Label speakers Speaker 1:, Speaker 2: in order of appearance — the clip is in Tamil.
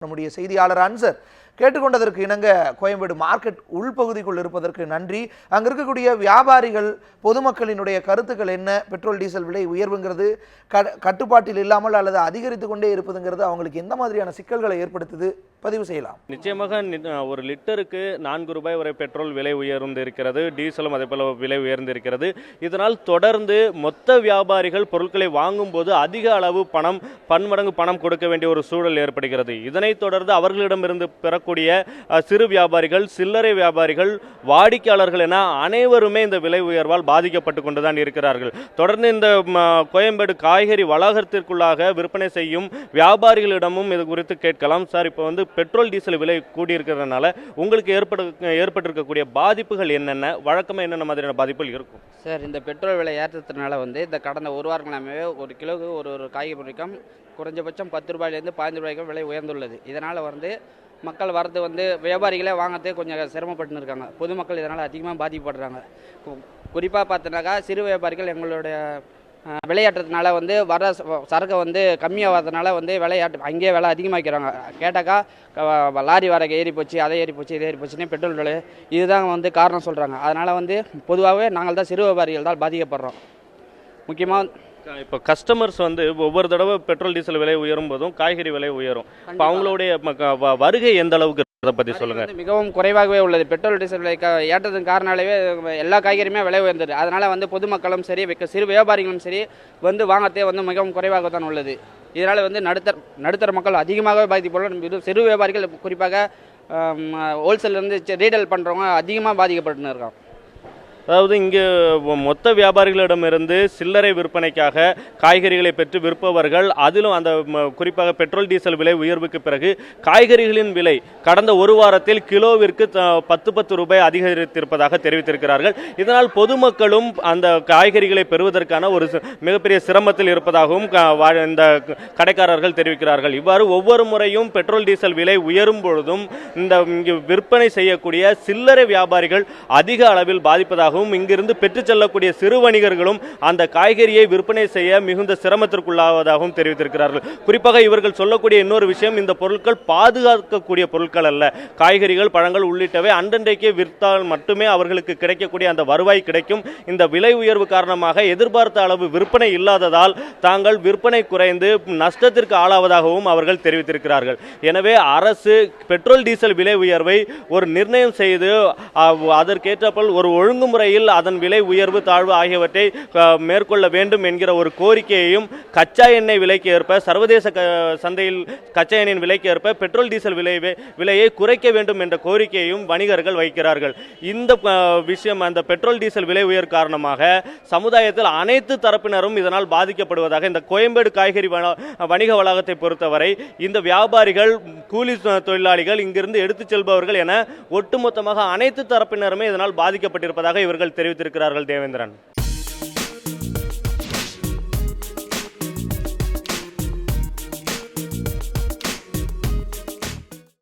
Speaker 1: நம்முடைய செய்தியாளர் அன்சர் கேட்டுக்கொண்டதற்கு இணங்க கோயம்பேடு மார்க்கெட் உள்பகுதிக்குள் இருப்பதற்கு நன்றி. அங்க இருக்கக்கூடிய வியாபாரிகள் பொதுமக்களினுடைய கருத்துக்கள் என்ன, பெட்ரோல் டீசல் விலை உயர்வுங்கிறது கட்டுப்பாட்டில் இல்லாமல் அல்லது அதிகரித்து கொண்டே இருப்பதுங்கிறது அவங்களுக்கு எந்த மாதிரியான சிக்கல்களை ஏற்படுத்துது பதிவு செய்யலாம்.
Speaker 2: நிச்சயமாக ஒரு லிட்டருக்கு 4 ரூபாய் வரை பெட்ரோல் விலை உயர்ந்திருக்கிறது, டீசலும் அதே போல விலை உயர்ந்திருக்கிறது. இதனால் தொடர்ந்து மொத்த வியாபாரிகள் பொருட்களை வாங்கும் போது அதிக அளவு பன்மடங்கு பணம் கொடுக்க வேண்டிய ஒரு சூழல் ஏற்படுகிறது. இதனைத் தொடர்ந்து அவர்களிடமிருந்து பெறக்கூடிய சிறு வியாபாரிகள், சில்லறை வியாபாரிகள், வாடிக்கையாளர்கள் என அனைவருமே இந்த விலை உயர்வால் பாதிக்கப்பட்டு கொண்டுதான் இருக்கிறார்கள். தொடர்ந்து இந்த கோயம்பேடு காய்கறி வளாகத்திற்குள்ளாக விற்பனை செய்யும் வியாபாரிகளிடமும் இது குறித்து கேட்கலாம். சார், இப்போ பெட்ரோல் டீசல் விலை கூடியிருக்கிறதுனால உங்களுக்கு ஏற்பட்டிருக்கக்கூடிய பாதிப்புகள் என்னென்ன, வழக்கமாக என்னென்ன மாதிரியான பாதிப்புகள் இருக்கும்?
Speaker 3: சார், இந்த பெட்ரோல் விலை ஏற்றத்தினால இந்த கடந்த ஒரு வாரங்களாகவே ஒரு கிலோவுக்கு ஒரு காய்கறிக்கும் குறைஞ்சபட்சம் 10 ரூபாயிலேருந்து 15 ரூபாய்க்கும் விலை உயர்ந்துள்ளது. இதனால் மக்கள் வரது வியாபாரிகளே வாங்கிறதே கொஞ்சம் சிரமப்பட்டு இருக்காங்க. பொதுமக்கள் இதனால் அதிகமாக பாதிக்கப்படுறாங்க. குறிப்பாக பார்த்தோன்னாக்கா சிறு வியாபாரிகள் எங்களுடைய விளையாட்டுறதுனால வர சரக்கு கம்மியாகிறதுனால அங்கேயே விலை அதிகமாக்கிறாங்க. கேட்டாக்கா லாரி வாடகை ஏறி போச்சு, அதை ஏறி போச்சு, இதை ஏறி போச்சுன்னு பெட்ரோல் விலை இதுதான் காரணம் சொல்கிறாங்க. அதனால் பொதுவாகவே நாங்கள் தான் சிறு வியாபாரிகள் தான் பாதிக்கப்படுறோம். முக்கியமாக
Speaker 2: இப்போ கஸ்டமர்ஸ் ஒவ்வொரு தடவை பெட்ரோல் டீசல் விலை உயரும் போதும் காய்கறி விலை உயரும். இப்போ அவங்களுடைய வருகை எந்த அளவுக்கு, அதை பற்றி சொல்லுங்க.
Speaker 3: மிகவும் குறைவாகவே உள்ளது. பெட்ரோல் டீசல் விலை ஏற்றதுக்கு காரணாலே எல்லா காய்கறியுமே விலை உயர்ந்தது. அதனால் பொதுமக்களும் சரி, சிறு வியாபாரிகளும் சரி வாங்கத்தே மிகவும் குறைவாக தான் உள்ளது. இதனால் நடுத்தர மக்கள் அதிகமாகவே பாதிக்கப்படும். சிறு வியாபாரிகள் குறிப்பாக ஹோல்சேல்லேருந்து ரீட்டைல் பண்ணுறவங்க அதிகமாக பாதிக்கப்பட்டுன்னு இருக்காங்க.
Speaker 2: அதாவது இங்கே மொத்த வியாபாரிகளிடமிருந்து சில்லறை விற்பனைக்காக காய்கறிகளை பெற்று விற்பவர்கள், அதிலும் அந்த குறிப்பாக பெட்ரோல் டீசல் விலை உயர்வுக்கு பிறகு காய்கறிகளின் விலை கடந்த ஒரு வாரத்தில் கிலோவிற்கு 10 ரூபாய் அதிகரித்திருப்பதாக தெரிவித்திருக்கிறார்கள். இதனால் பொதுமக்களும் அந்த காய்கறிகளை பெறுவதற்கான ஒரு மிகப்பெரிய சிரமத்தில் இருப்பதாகவும் இந்த கடைக்காரர்கள் தெரிவிக்கிறார்கள். இவ்வாறு ஒவ்வொரு முறையும் பெட்ரோல் டீசல் விலை உயரும் பொழுதும் இந்த விற்பனை செய்யக்கூடிய சில்லறை வியாபாரிகள் அதிக அளவில் பாதிப்பதாகவும், இங்கிருந்து பெற்று செல்லக்கூடிய சிறு வணிகர்களும் அந்த காய்கறியை விற்பனை செய்ய மிகுந்த சிரமத்திற்குள்ளாவதாகவும் தெரிவித்திருக்கிறார்கள். குறிப்பாக இவர்கள் சொல்லக்கூடிய இன்னொரு விஷயம், இந்த பொருட்கள் பாதுகாக்கக்கூடிய பொருட்கள் அல்ல. காய்கறிகள், பழங்கள் உள்ளிட்டவை அன்றன்றைக்கே விற்றால் மட்டுமே அவர்களுக்கு கிடைக்கக்கூடிய அந்த வருவாய் கிடைக்கும். இந்த விலை உயர்வு காரணமாக எதிர்பார்த்த அளவு விற்பனை இல்லாததால் தாங்கள் விற்பனை குறைந்து நஷ்டத்திற்கு ஆளாவதாகவும் அவர்கள் தெரிவித்திருக்கிறார்கள். எனவே அரசு பெட்ரோல் டீசல் விலை உயர்வை ஒரு நிர்ணயம் செய்து அதற்கேற்றபோல் ஒரு ஒழுங்குமுறை அதன் விலை உயர்வு தாழ்வு ஆகியவற்றை மேற்கொள்ள வேண்டும் என்கிற ஒரு கோரிக்கையையும், கச்சா எண்ணெய் விலைக்கு ஏற்ப சர்வதேச சந்தையில் கச்சா எண்ணெயின் விலைக்கு ஏற்ப பெட்ரோல் டீசல் விலையை குறைக்க வேண்டும் என்ற கோரிக்கையையும் வணிகர்கள் வைக்கிறார்கள். இந்த விஷயம், அந்த பெட்ரோல் டீசல் விலை உயர் காரணமாக சமுதாயத்தில் அனைத்து தரப்பினரும் இதனால் பாதிக்கப்படுவதாக இந்த கோயம்பேடு காய்கறி வணிக வளாகத்தை பொறுத்தவரை இந்த வியாபாரிகள், கூலி தொழிலாளிகள், இங்கிருந்து எடுத்துச் செல்பவர்கள் என ஒட்டுமொத்தமாக அனைத்து தரப்பினருமே இதனால் பாதிக்கப்பட்டிருப்பதாக இவர்கள் தெரிவித்திருக்கிறார்கள். தேவேந்திரன்.